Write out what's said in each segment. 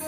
يا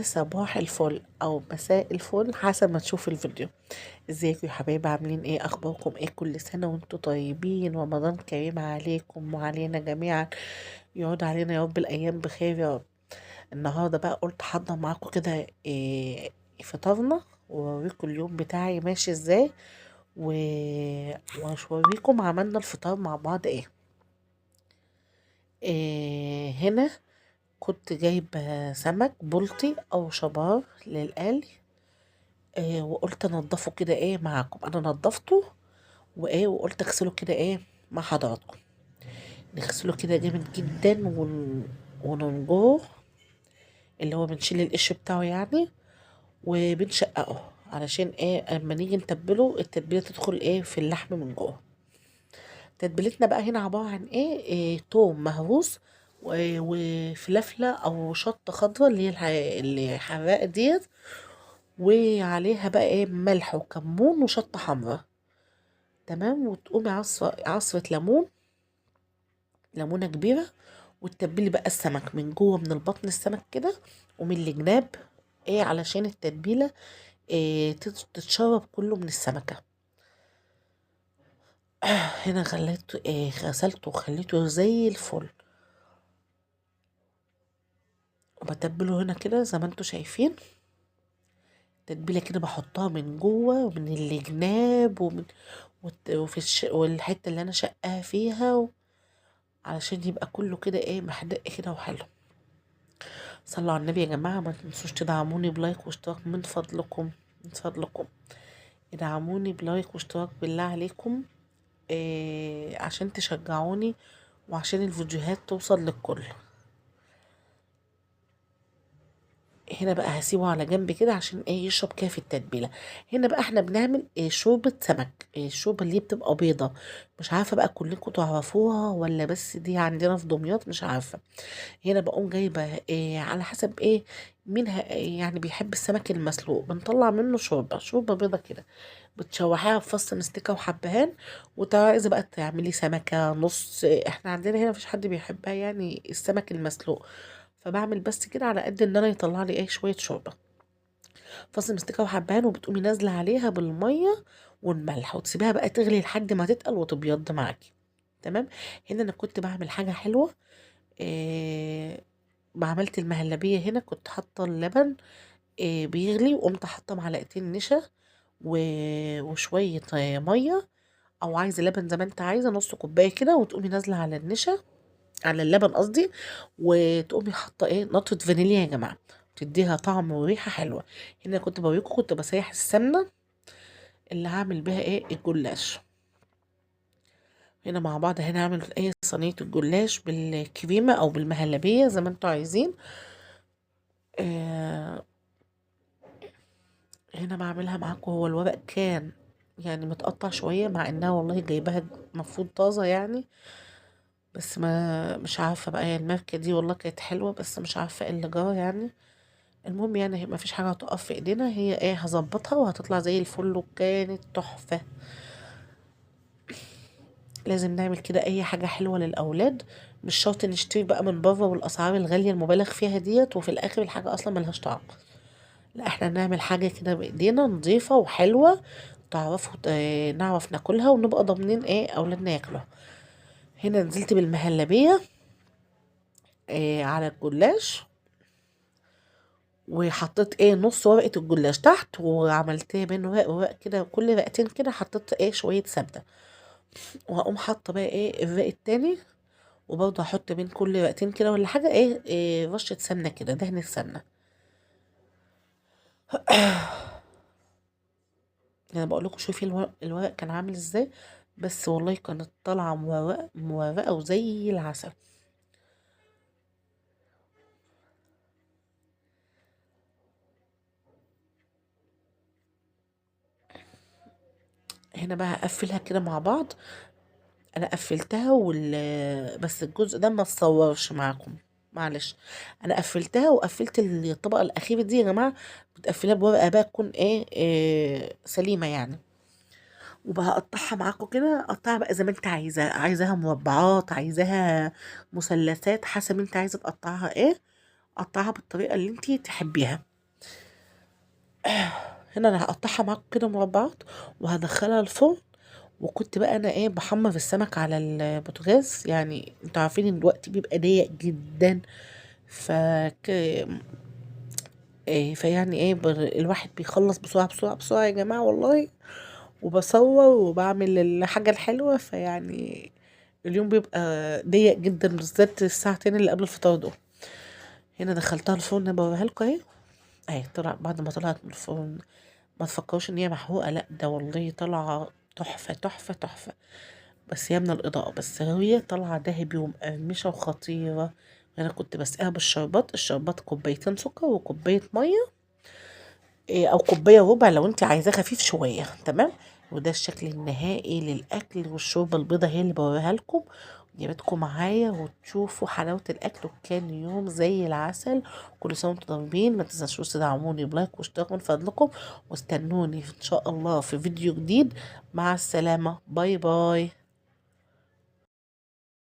صباح الفل او مساء الفل حسب ما تشوف الفيديو. ازيكم يا حبايبي؟ عاملين ايه؟ اخباركم ايه؟ كل سنة وانتم طيبين، رمضان كريم عليكم وعلينا جميعا، يعود علينا يا رب الايام بخير يا رب. النهارده بقى قلت احضر معاكم كده إيه فطارنا، واوريكم اليوم بتاعي ماشي ازاي، و... واشوريكم عملنا الفطار مع بعض هنا كنت جايبة سمك بلطي او شبار للقلي. وقلت انضفه كده معاكم. انا نضفته وقلت اغسله كده مع حضراتكم. نغسله كده جامد جدا وننجوه، اللي هو بنشيل القش بتاعه يعني، وبنشققه علشان اما نيجي نتبله التتبيله تدخل في اللحم من جوه. تتبيلتنا بقى هنا عباره عن توم مهروس وفلفله او شطه خضراء اللي هي الحراقه ديت، وعليها بقى ملح وكمون وشطه حمراء. تمام. وتقومي عصرة ليمونة كبيرة، وتتبلي بقى السمك من جوه من البطن السمك كده ومن الجناب، علشان التتبيلة تتشرب كله من السمكة. هنا خليته غسلته وخليته زي الفل، وبتبله هنا كده زي ما انتوا شايفين. تتبيلة كده بحطها من جوه ومن الجناب والحتة اللي انا شقاها فيها، علشان يبقى كله كده محدق كده وحلو. صلوا على النبي يا جماعة، ما تنسوش تدعموني بلايك واشتراك من فضلكم، من فضلكم ادعموني بلايك واشتراك بالله عليكم، عشان تشجعوني وعشان الفيديوهات توصل للكل. هنا بقى هسيبه على جنب كده عشان يشرب كده في التتبيله. هنا بقى احنا بنعمل شوربه سمك، الشوربه اللي بتبقى بيضه. مش عارفه بقى كلكم تعرفوها ولا بس دي عندنا في دمياط، مش عارفه. هنا بقوم جايبه على حسب مين يعني بيحب السمك المسلوق، بنطلع منه شوربه بيضه كده، بتشوحيها في فص مستكه وحبهان. وعايزه بقى تعملي سمكه نص، احنا عندنا هنا مفيش حد بيحبها يعني السمك المسلوق، فبعمل بس كده على قد ان انا يطلع لي شويه شوربه. فص مستكه وحبهان، وبتقومي نازله عليها بالميه والملح، وتسيبيها بقى تغلي لحد ما تتقل وتبيض معاكي. تمام. هنا انا كنت بعمل حاجه حلوه. إيه ما عملت المهلبيه هنا كنت حاطه اللبن بيغلي، وقمت حاطه معلقتين نشا وشويه ميه، او عايزه لبن زي ما انت عايزه، نص كوبايه كده، وتقومي نازله على النشا، على اللبن قصدي، وتقومي حاطه نقطه فانيليا يا جماعه، تديها طعم وريحه حلوه. هنا كنت بوريكم كنت بسيح السمنه اللي هعمل بيها الجلاش. هنا مع بعض هنا هعمل صينيه الجلاش بالكريمه او بالمهلبيه زي ما انتوا عايزين. آه هنا بعملها معاكم. هو الورق كان يعني متقطع شويه، مع انها والله جايباها مفروض طازه يعني، بس ما مش عارفه بقى هي الماركه دي والله كانت حلوه، بس مش عارفه ايه اللي جرى يعني. المهم يعني ما فيش حاجه هتقف في ايدينا، هي هظبطها وهتطلع زي الفل، وكانت تحفه. لازم نعمل كده اي حاجه حلوه للاولاد، مش شرط نشتري بقى من بره والاسعار الغاليه المبالغ فيها ديت، وفي الاخر الحاجه اصلا ملهاش طعم. لا، احنا نعمل حاجه كده بايدينا نظيفه وحلوه، تعرفوا نعرف ناكلها ونبقى ضامنين اولادنا ياكلوها. هنا نزلت بالمهلبيه على الجلاش، وحطيت نص ورقة الجلاش تحت، وعملت بين ورق وورق كده، كل ورقتين كده حطيت شوية سمنة. وهقوم حاطة بقى الورق التاني، وبرضه هحط بين كل ورقتين كده ولا حاجة رشة سمنة كده، دهن السمنة. انا بقول لكم شوفي الورق كان عامل ازاي، بس والله كانت طالعة مورقة مورقة وزي العسل. هنا بقى هقفلها كده مع بعض. انا قفلتها بس الجزء ده ما اتصورش معاكم، معلش. انا قفلتها وقفلت الطبقه الاخيره دي يا جماعه، بتقفلها بورقه بقى تكون سليمه يعني. وبقى اقطعها معاكم كده، اقطعها بقى زي ما انت عايزه، عايزاها مربعات، عايزاها مثلثات، حسب انت عايزه تقطعها قطعها بالطريقه اللي انت تحبيها. هنا انا هقطعها معاكم كده مربعات، وهدخلها الفرن. وكنت بقى انا بحمر السمك على البوتاجاز، يعني انتوا عارفين ان الوقت بيبقى ضيق جدا. ف فيعني الواحد بيخلص بسرعة بسرعة بسرعة يا جماعة والله، وبصور وبعمل الحاجة الحلوة، فيعني اليوم بيبقى ضيق جدا، بالذات الساعتين اللي قبل الفطار دول. هنا دخلتها الفرن بوريها لكم اهي طلع بعد ما طلعت من الفرن. ما تفكروش ان هي محروقة، لا ده والله طالعة تحفة تحفة تحفة. بس هي من الإضاءة، بس هي طالعة دهبي ومقرمشة وخطيرة. أنا كنت بسقيها بالشربات، الشربات كوبايتين سكر وكوباية مية، أو كوباية ربع لو انت عايزاه خفيف شوية، تمام. وده الشكل النهائي للأكل، والشوربة البيضة هي اللي بوريها لكم. جابتكم معايا وتشوفوا حلاوة الأكل، وكان يوم زي العسل. كل سنة وانتم طيبين، ما تنسوش تدعموني بلايك واشتراك من فضلكم، واستنوني إن شاء الله في فيديو جديد. مع السلامة، باي باي.